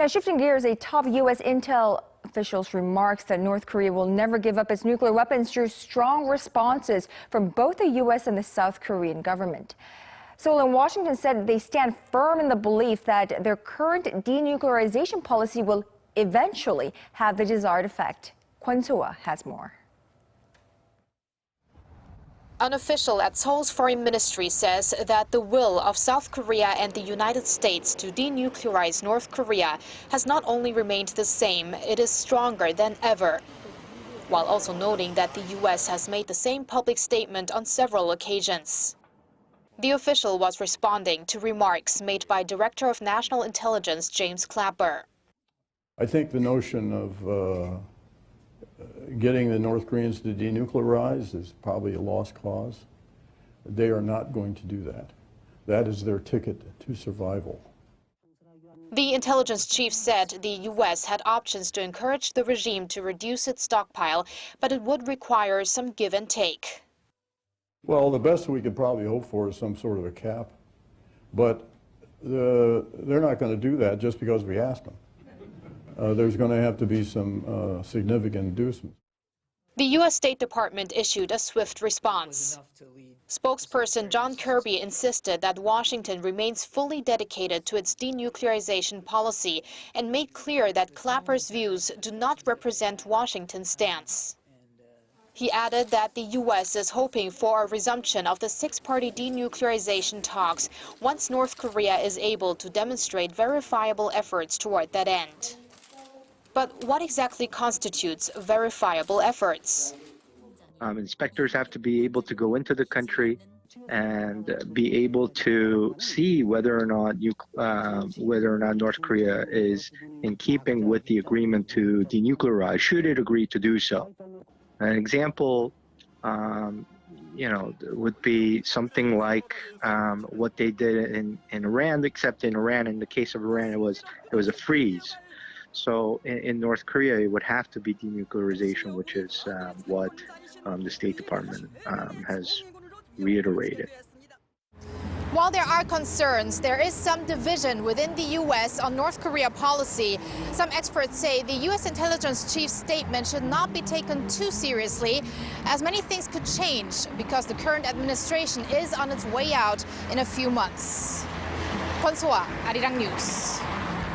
Now, shifting gears, a top U.S. intel official's remarks that North Korea will never give up its nuclear weapons drew strong responses from both the U.S. and the South Korean government. Seoul and Washington said they stand firm in the belief that their current denuclearization policy will eventually have the desired effect. Kwon Soa has more. An official at Seoul's foreign ministry says that the will of South Korea and the United States to denuclearize North Korea has not only remained the same, it is stronger than ever. While also noting that the U.S. has made the same public statement on several occasions. The official was responding to remarks made by Director of National Intelligence James Clapper. I think the notion of getting the North Koreans to denuclearize is probably a lost cause. They are not going to do that. That is their ticket to survival. The intelligence chief said the U.S. had options to encourage the regime to reduce its stockpile, but it would require some give and take. Well, the best we could probably hope for is some sort of a cap, but they're not going to do that just because we ask them. There's going to have to be some significant inducements. The U.S. State Department issued a swift response. Spokesperson John Kirby insisted that Washington remains fully dedicated to its denuclearization policy and made clear that Clapper's views do not represent Washington's stance. He added that the U.S. is hoping for a resumption of the six-party denuclearization talks once North Korea is able to demonstrate verifiable efforts toward that end. But what exactly constitutes verifiable efforts? Inspectors have to be able to go into the country and be able to see whether or not North Korea is in keeping with the agreement to denuclearize, should it agree to do so. An example, would be something like what they did in Iran, except in Iran, in the case of Iran, it was a freeze. So in North Korea, it would have to be denuclearization, which is what the State Department has reiterated. While there are concerns, there is some division within the U.S. on North Korea policy. Some experts say the U.S. intelligence chief's statement should not be taken too seriously, as many things could change because the current administration is on its way out in a few months. Kwon Soa, Arirang News.